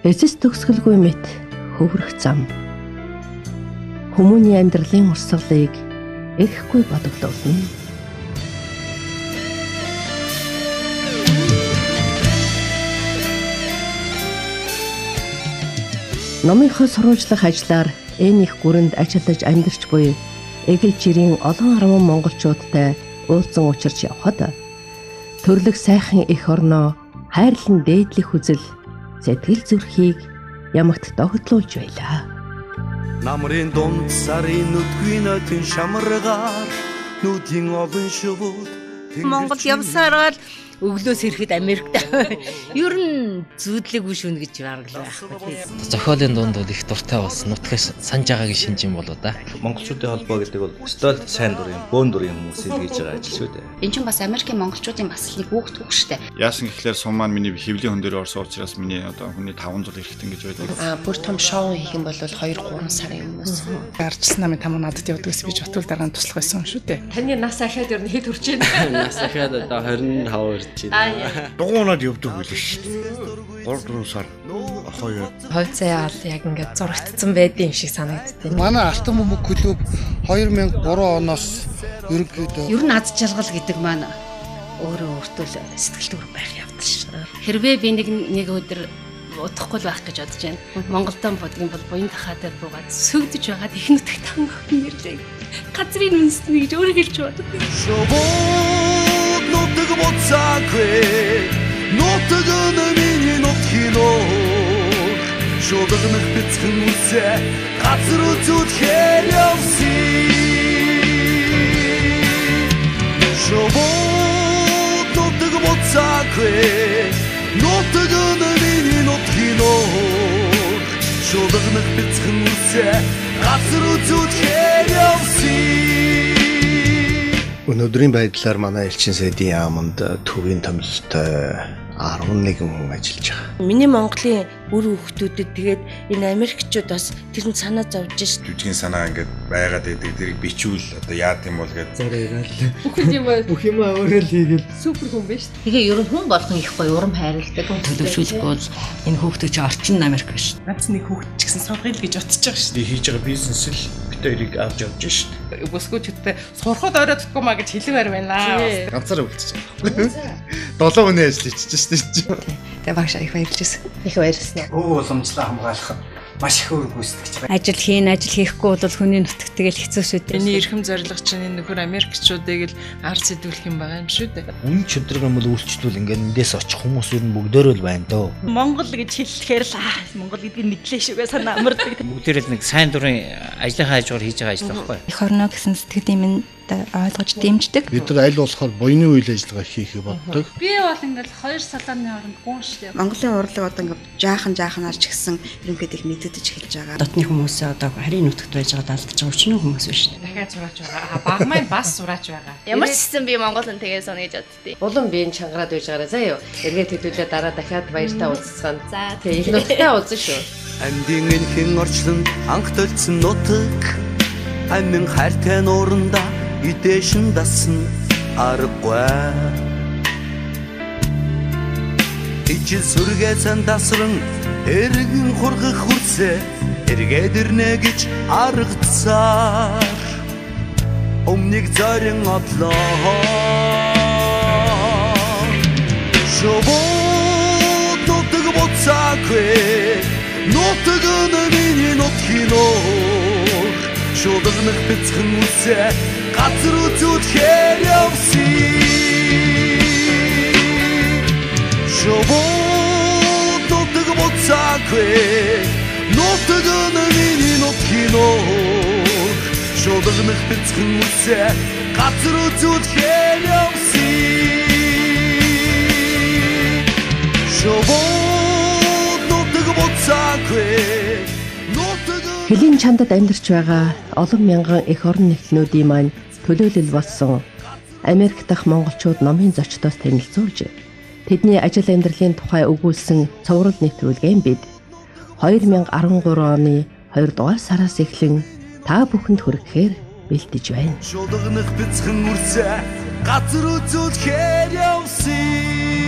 Эцэс төгсгөлгүй мэт хөврөх зам. Хүмүүний амьдралын урсгалыг эрхгүй бодогдуулна. Номынхоо сурвалжлах ажлаар энэ их гүрэнд ажиллаж амьдарч буй эгэл жирийн олон арван монголчуудтай уулзсан учирч явхад төрлөх сайхан эх орноо хайрлан дээдлэх үзэл сэтгэл зүрхийг ямагт догтлуулж байлаа. Намрын дунд сарын нүдгүй нотын шамаргаар нүдийн олон шувууд Монгол явсараад өглөөс ирэхэд Америкт ер нь зүүдлэггүй шүн гэж баргалаа байхгүй. Зохиолын дунд бол их дуртай болсон. Нутгаас санаж байгаагийн шинж юм болоо да. Монголчуудын холбоо гэдэг бол стол сайн дурын, бөөн дурын хүмүүс илгээж байгаа ажил шүү дээ. Энд чинь бас Америкийн монголчуудын бас нэг хүүхд штэ. Яасан гэхлээр сум маань миний хөвлийн хүн дээр орсон учраас миний одоо хүний 500 хэрэгтэй гэж байдаг. Бүр том шоу хийх юм бол 2-3 сарын өмнөөс гарчсан намын там надад явдгаас би жотвол дараа нь туслах байсан шүү дээ. Таны нас ахаад ер нь хэд хүрч байна? Нас ахаад одоо 25 ирж байна. Дугуунаад явдаг байлаа шүү дээ. 3-4 сар хоёр. Хойцоо яг ингээд зурагдсан байдığım шиг санагдтыг. Манай алтан бөмбөг клуб 2003 оноос ерөнхийдөө Ер нь аз жаргал гэдэг маань өөрөө өөртөө сэтгэл төрөв байх явдал шүү. Хэрвээ би нэг өдөр удахгүй л байх гэж бодож байна. Монголдон бодгийн бол буян дахаа дээр буугаад сөгдөж байгаад их нутагт хангах нэрлээ. Газрын үндэсний гэж өөрөө хэлж боддог. Нутаг боцаагүй нутаг миний нутгиноо шударгах бяцхан үсэ газар үзүүлэхээр явсан шувууд нутаг боцаагүй нутаг миний нутгиноо шударгах бяцхан үсэ газар үзүүлэхээр явсан. Өнөөдрийн байдлаар манай элчин сайдын яамд төвийн томилолтой 11 хүн ажиллаж байгаа. Миний Монголын үр хүүхдүүдэд тэгээд энэ Америкчууд бас тэр нь санаа зовж шít. Жүжигний санаа ингээд байгаад байдаг. Тэрийг бичүүл одоо яад юм бол гэдэг. Бүх юм өөрөө л хийгээл супер хүн биш. Тэгээ ер нь хүн болгон их гоё урам хайрладаг. Төлөвшүүлэхгүй бол энэ хүүхдүүд чи орчин Америк биш. Ганц нэг хүүхд ч гэсэн сургая л гэж бодож байгаа шүү Би хийж байгаа бизнес л битэрийг авч явж шít. дээ. Бүсгүүчүүдтэй сурахад оройддгүй маа гэж хэлмээр байна. Ганцаар үлдчихэж байгаа. 7 хүний ажил хийчихэж шít. Тэгээ багш их баярлжсэн. Их баярлсан. Өвөө уламжлаа хамгаалах маш их өөр гүйцэтгэж байгаа. Ажил хийхгүй бол хүний нутагт тэгэл хэцүү шүү дээ. Миний эрхэм зорилго чинь энэ нөхөр Америкчуудыг л ард сэдвүүлэх юм байгаа юм шүү дээ. Үн чөдрөг юм бол үйлчлүүл ингээд эндээс очих хүмүүс ер нь бүгдөө л байна дөө. Монгол гэж хэлэхээр л Монгол гэдгийг мэдлээ шүүгээ санаа амардаг. Бүгдээрээ нэг сайн дурын ажлынхаа хажуугаар хийж байгаа ажил байхгүй. Эх орноо гэсэн сэтгэл юмд ойлгож дэмждэг. Бид нар аль болохоор буйны үйл ажиллагаа хийхийг боддог. Би бол ингээл 2 салааны оронд гүн штэ. Монголын урлаг одоо ингээд жаахан ч гэсэн ерөнхийдөө их мэддэж эхэлж байгаа. Дотны хүмүүсээ одоо харийн нутагт байж байгаа алдаж байгаа өчнөө хүмүүс биш. Дахиад зураач байгаа. Багмайн бас зураач байгаа. Ямар ч гэсэн би Монголын тэгээс сонё гэж боддتي. Улан биеийн чангараад байж байгаараа заяа. Эргээд хэдүүлээ дараа дахиад баяртаа уулзсан. За тийм их нутагтаа уулзсан шүү. Андин энхэн орчлон анх төлцсөн нутаг амин хайртай нууранда идэшин дасан аргагүй ижил сүргээ сан тасран эргэн хургах хүрсэ эргээд ирнэ гэж аргацаар өмнөг зорин одлоо шувууд нутаг боцаагүй нутаг миний нутгиноо шударгах бяцхан үсэ газар үзүүлэхээр явсан шувууд нутаг боцаагүй нутаг миний нутгиноо шударгах бяцхан үсэ газар үзүүлэхээр явсан шувууд нутаг боцаагүй Хөлийн чандад амьдарч байгаа олон мянган эх орон нэгтнүүдийн маань төлөөлөл болсон Америк дахь монголчууд номын зочдоос танилцуулж тэдний ажил амьдралын тухай өгүүлсэн цовруул нэвтрүүлгийн бид 2013 оны 2 дугаар сараас эхлэн та бүхэнд хүрэхээр бэлтэж байна. Шударгах бяцхан үрсэ газар үзүүлэхээр явсан